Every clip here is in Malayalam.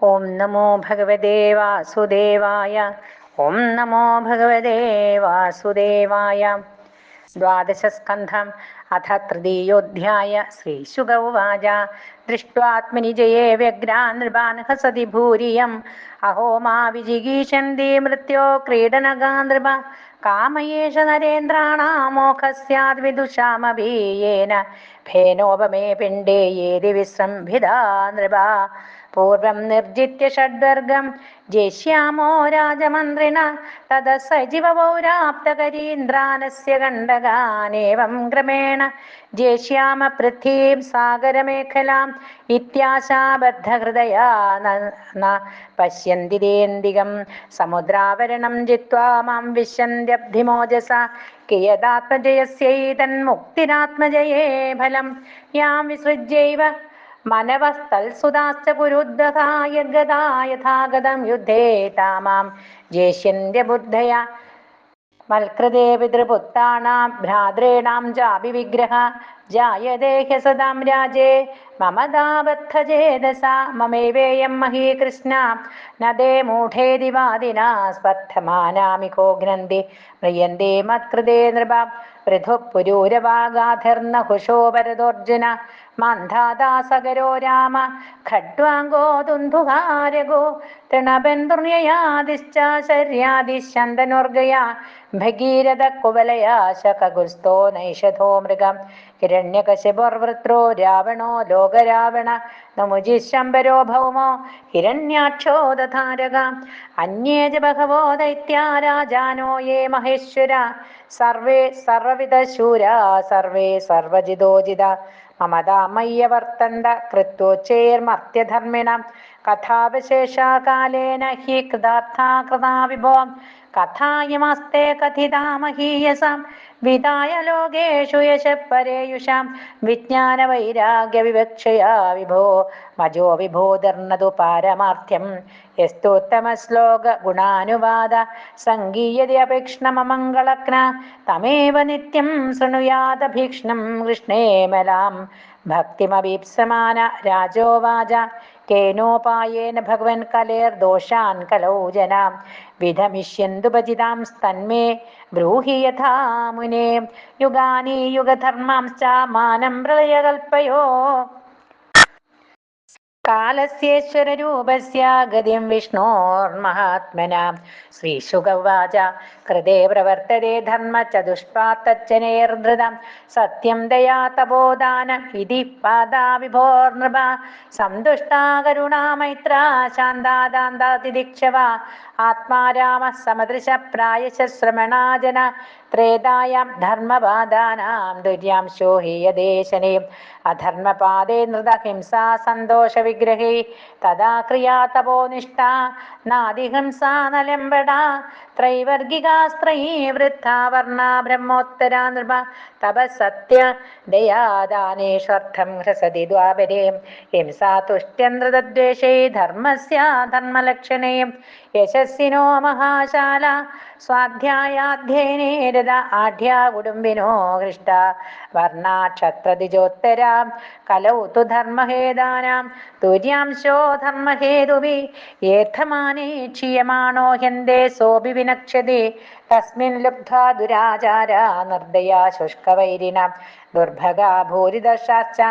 ഓം നമോ ഭഗവതേ വാസുദേവായ. ഓം നമോ ഭഗവതേ വാസുദേവായ. ദ്വാദശസ്കന്ധം അഥ തൃതീയോധ്യായ. ശ്രീശുക ഉവാച ദൃഷ്ട്വാത്മനിജയേ വ്യഗ്രാൻ നൃപാൻ ഹസതി ഭൂരിയം അഹോ മാ വിജിഗീഷന്തി മൃത്യോ ക്രീഡനകാ നൃപ കാമയേഷ നരേന്ദ്രാണാമോഘസ്യാദ് വിദുഷാമഭീയേന ഫേനോപമേ പിണ്ഡേ യേതി വിസംഭിതാ നൃപ പൂർവം നിർജിത്യ ഷഡ്വർഗം ജേഷ്യാമോ രാജമന്ത്രിണ തത സജീവപൗരാപ്തകരീന്ദ്രാനസ്യ കണ്ഡകാനേവം ക്രമേണ ജേഷ്യാമ പൃഥ്വീം സാഗരമേഖലാം ഇത്യാശാബദ്ധഹൃദയാ ന പശ്യന്തിരേന്ദികം സമുദ്രാവരണം ജിത്വാ മാം വിശ്യന്ത്യബ്ധിമോജസ കിയദാത്മജയസ്യൈതന്മുക്തിരാത്മജയേ ഫലം യാം വിസൃജ്യൈവ മനവസ്തൽസുതാശ്ച കുരുദ്ഗതാ യഥാഗതം യുദ്ധേ താമാം ജേഷ്യന്ത്യബുദ്ധയ മൽകൃതേ പിതൃപുത്രാണാം ഭ്രാതॄണാം ചാപി വിഗ്രഹ ജായതേ ഹ്യസദാം രാജേ മമദാബദ്ധചേതസ മമൈവേയം മഹീ കൃഷ്ണ നദേ മൂഢേതി വാദിനാ സ്പർദ്ധമാനാമികോ ഘ്നന്തി മ്രിയന്തേ മത്കൃതേ നൃപ പൃഥു പുരൂരവാഗാധിർനഹുഷോ ഭരതോർജുന മന്ധാദാസകരോ രാമ ഖഡ്വാംഗോ ദുന്ധുഹാരഗോ തൃണബന്ധുർയയാദിശ്ച ശര്യാദിശന്തനോർഗയ ഭഗീരഥ കുവലയാ ശകഗുസ്തോ നൈഷധോ മൃഗം ഹിരണ്യകശിപുർവൃത്രോ രാവണോ ലോകരാവണ നമുജിശംബരോ ഭൗമോ ഹിരണ്യാക്ഷോ ദധാരക അന്യേ ച ബഹവോ ദൈത്യാ രാജാനോ യേ മഹേശ്വര സർവേ സർവവിധശൂരാ സർവേ സർവജിതോജിത മമതാമയ്യ വർത്തന്ത കൃത്യോച്ചൈർമർത്യധർമ്മിണ കഥാവശേഷാകാലേന ഹി കൃതാർത്ഥാ കൃതാ വിഭോ കഥായമസ്തേ കഥിതാ മഹീയസാം വിദായ ലോകേഷു യശ പരേയുഷാം വിജ്ഞാനവൈരാഗ്യവിവക്ഷയാ വിഭോ മജോ വിഭൂതിർനതു പാരമാർത്ഥ്യം യസ്തോത്തമശ്ലോക ഗുണാനുവാദ സംഗീയതി അപേക്ഷ്ണമമംഗളജ്ഞ തമേവ നിത്യം ശൃണുയാദഭീക്ഷ്ണം കൃഷ്ണേമലാം ഭക്തിമഭീപ്സമാന രാജോവാച കേനോപായേന ഭഗവൻ കലേർദോഷാൻ കലൗ ജനാം വിധമിഷ്യന്തുപചിതാം തന്മേ ബ്രൂഹി യഥാ മുനേ യുഗാനി യുഗധർമാംശ്ച മാനം പ്രളയകൽപ്പയോ കാലസ്യേശ്വരൂപസ്യ ഗതിം വിഷ്ണോർമഹാത്മനാം ശ്രീശുക ഉവാച കൃതേ പ്രവർത്തതേ ധർമ്മ ചതുഷ്പാത്തച്ഛനേർധൃതം സത്യം ദയാ തപോദാനം ഇതി പാദാ വിഭോർനൃപ സന്തുഷ്ടാ കരുണാ മൈത്രാ ശാന്താദാന്താതിദിക്ഷവ ആത്മാരാമ സമദൃശ പ്രായശ ശ്രമണാജന ത്രേതായാം ധർമ്മപാദാനാം ദുര്യാംശോ ഹീയദേശനേ അധർമ്മപാദേ നൃതഹിംസാ സന്തോഷ വിഗ്രഹേ തഥാ ക്രിയാ തപോനിഷ്ഠ നാദിഹിംസാ നലംബട ത്രൈവർഗികാസ്ത്രയീ വൃദ്ധാ വർണ്ണ ബ്രഹ്മോത്തരാ നൃപ തപസത്യ ദയാദാനേഷ്വർത്ഥം ഹ്രസതി ദ്വാപരേ ഹിംസാ തുഷ്ട്യനൃതദ്വേഷൈ ധർമ്മസ്യ ധർമ്മലക്ഷണേ യശസ്സിനോ മഹാശാല സ്വാധ്യായാധ്യയനേ രത ആഢ്യാ കുടുംബിനോ ഹൃഷ്ട വർണ്ണാക്ഷത്രദിജോത്തരാ കലൗ തു ധർമ്മഹേതാനാം തുര്യാംശോ ധർമ്മഹേതുഭി ഏർത്ഥമാനേ ക്ഷീയമാണോ ഹ്യന്തേ സോപി വിനക്ഷ്യതി തസ്മിൻ ലുബ്ധ്വാ ദുരാചാരാ നിർദ്ദയാ ശുഷ്കവൈരിണ ദുർഭഗാ ഭൂരിദശാശ്ച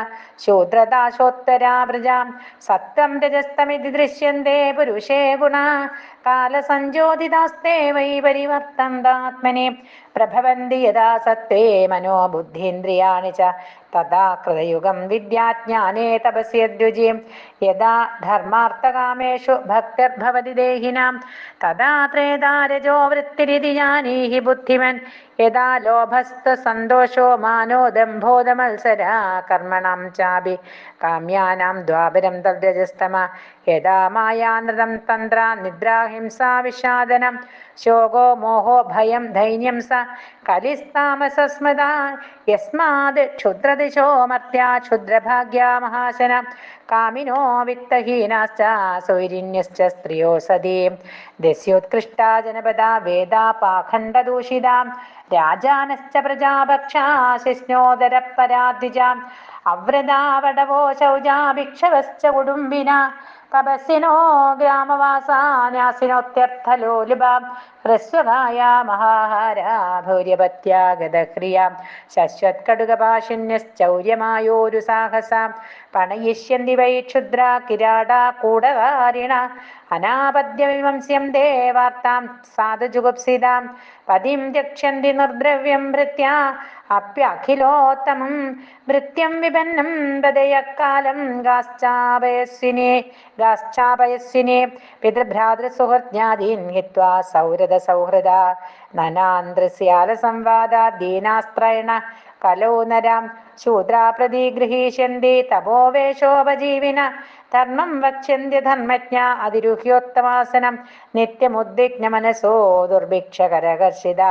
ശൂദ്രദാശോത്തരാ പ്രജാം സത്വം രജസ്തമിതി ദൃശ്യന്തേ പുരുഷേ ഗുണാ കാലസഞ്ജോതിതാസ്തേ വൈ പരിവർത്തന്താത്മനെ പ്രഭവന്തി യഥാ സത്വേ മനോ ബുദ്ധീന്ദ്രിയാണി ച തഥാ കൃതയുഗം വിദ്യാജ്ഞാനേ തപസ്യദ്വിജയം യഥാ ധർമാർത്ഥകാമേഷു ഭക്തിർഭവതി ദേഹിനാം തഥാ ത്രേധാ രജോ വൃത്തിരിതി ജാനീഹി ബുദ്ധിമൻ യഥാ ലോഭസ്ത സന്തോഷോ മാനോ ദംഭോദമത്സരാ കർമ്മണം ചാപി കാമ്യാനാം ദ്വാപരം തദ്രജസ്തമ യഥാ മായാനൃതം തന്ത്ര നിദ്രാഹിംസാ വിഷാദനം ശോകോ മോഹോ ഭയം ധൈന്യം സ കലിസ്താമസസ്മൃതാ യസ്മാത് ക്ഷുദ്രദിശോ മർത്യാ ക്ഷുദ്രഭാഗ്യാ മഹാശന കാമിനോ വിത്തഹീനാശ്ച സൗരിന്യശ്ച സ്ത്രിയോ സതീ ദസ്യോത്കൃഷ്ടാ ജനപദാ വേദാ പാഖണ്ഡദൂഷിതാ രാജാനശ്ച പ്രജാഭക്ഷാ ശിഷ്ണോദരപരാദ്വിജാ അവ്രതാവടവോ ശൗചാ ഭിക്ഷവശ്ച കുടുംബിന തപസ്സിനോ ഗ്രാമവാസാന്യാസിനോത്യർത്ഥലോലുപ ഹ്രസ്വകായ മഹാഹാര ഭൗര്യപത്യാഗതക്രിയ ശശ്വത്കടുകപാശിന്യശ്ചൗര്യമായോരു സാഹസ പണയിഷ്യന്തി വൈ ക്ഷുദ്ര കിരാട കൂടകാരിണ അനാപദ്യവിമംസ്യം ദേ വാർത്താം സാധുജുഗുപ്സിതാം പതിം രക്ഷ്യന്തി നിർദ്രവ്യം ഭൃത്യ അപ്യഖിലോത്തമം ഭൃത്യം വിപന്നം ദദയക്കാലം ഗാശ്ചാപയസ്സിനെ പിതൃഭ്രാതൃസുഹൃജ്ഞാതീൻ ഹിത്വാ സൗഹൃദ സൗഹൃദ നനാന്ത്രസ്യാല സംവാദാ ദീനാസ്ത്രയണ കലോ നരാം ശൂദ്രാ പ്രതിഗൃഹീഷ്യന്തി തപോവേഷോപജീവിന ധർമ്മം വക്ഷ്യന്തി ധർമ്മജ്ഞ അതിരുഹ്യോത്തമാസനം നിത്യമുദ്വിഗ്ന മനസോ ദുർഭിക്ഷകരകർഷിത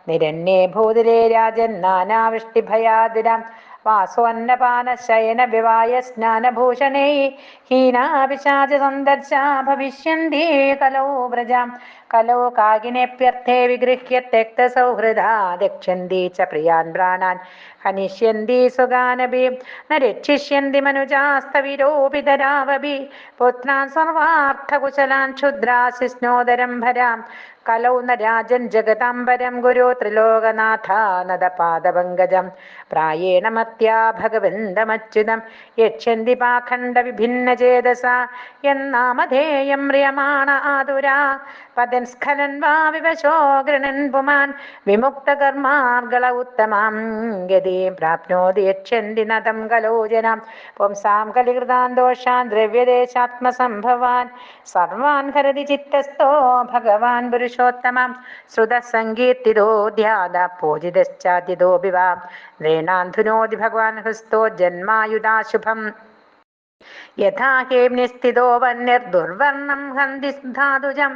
നിരണ്യേ ഭൂതിരേ രാജൻ നാനാവൃഷ്ടിഭയാതുരാം വാസോന്നപാന ശയന വിവായ സ്നാനഭൂഷണൈ ഹീനാപിശാച സന്ദർശ ഭവിഷ്യന്തി കലൗ വ്രജാം കലൗ കാകിനേപ്യർത്ഥേ വിഗൃഹ്യ തെക്ത സൗഹൃദാ രക്ഷന്തി ച പ്രിയാൻ പ്രാണാൻ ഹനിഷ്യന്തി സുഗാനഭി ന രക്ഷിഷ്യന്തി മനുജാസ്തവിരോപിതരാവഭി പുത്രാൻ സർവാർത്ഥകുശലാൻ ക്ഷുദ്രാശിസ്നോദരം ഭരാം കലൗ ന രാജൻ ജഗതാംബരം ഗുരു ത്രിലോകനാഥ നദപാദപങ്കജം പ്രായേണ മത്യാ ഭഗവന്തമച്യുതം യക്ഷന്തി പാഖണ്ഡ വിഭിന്ന ചേതസ എന്നാമധേയം മ്രിയമാണ ആതുരാ പദൻ സ്ഖലൻ വാ വിവശോ ഗൃണൻ പുമാൻ വിമുക്തകർമാർഗള ഉത്തമാം ഗതിം പ്രാപ്നോതി യക്ഷന്തി നതം കലോജനം പുംസാം കലികൃതാൻ ദോഷാൻ ദ്രവ്യദേശാത്മസംഭവാൻ സർവാൻ ഹരതി ചിത്തസ്ഥോ ഭഗവാൻ പുരുഷോത്തമം ശ്രുതസങ്കീർത്തിതോ ധ്യാത പൂജിതശ്ചാദ്യതോ വിവാ നൃണാന്ധുനോതി ഭഗവാൻ ഹൃസ്തോ ജന്മായുധാശുഭം യഥാ ഹേമ്നിസ്ഥിതോ വന്യർദുർവർണം ഹന്തി ധാതുജം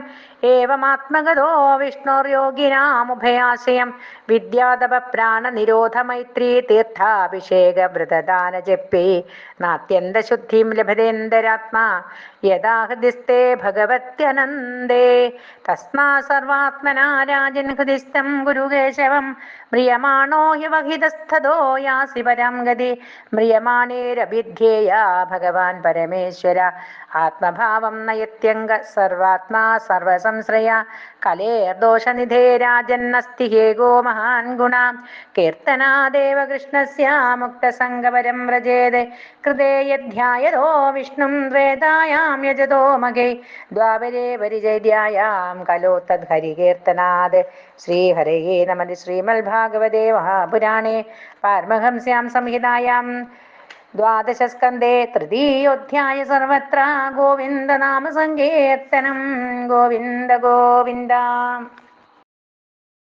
ഏവമാത്മഗതോ വിഷ്ണോർയോഗിനാമുഭയാശയം വിദ്യാതപ പ്രാണ നിരോധ മൈത്രീ തീർത്ഥാഭിഷേക വ്രതദാന ജപ്പേ നാത്യന്തശുദ്ധിം ലഭതേന്തരാത്മാ യഥാ ഹൃദിസ്ഥേ ഭഗവത്യനന്ദേ തസ്മാ സർവാത്മനാ രാജൻ ഹൃദിസ്ഥം ഗുരുകേശവം മ്രിയമാണോ ഹ്യവഹിതസ്ഥതോ യാസി പരം ഗതി മ്രിയമാണേരഭിധ്യേയ ഭഗവാൻ പരമേശ്വര ആത്മഭാവം നയത്യംഗ സർവാത്മാ സർവസംശ്രയ കലേർദോഷനിധേ രാജന്നസ്തി ഹേഗോ മഹാൻ ഗുണ കീർത്തനാദേവ കൃഷ്ണസ്യ മുക്തസംഗപരം വ്രജേത് കൃതേ യധ്യായതോ വിഷ്ണും ത്രേതായാം യജതോ മഘേ ദ്വാപരേ പരിചര്യായാം കലോ തദ്ഹരികീർത്തനാത് ശ്രീഹരേ നമഃ. ശ്രീമദ്ഭാഗവതേ മഹാപുരാണേ പാരമഹംസ്യാം സംഹിതായാം ദ്വാദശസ്കന്ധേ തൃതീയോധ്യായ സർവത്ര ഗോവിന്ദനാമ സങ്കീർത്തനം. ഗോവിന്ദ ഗോവിന്ദ.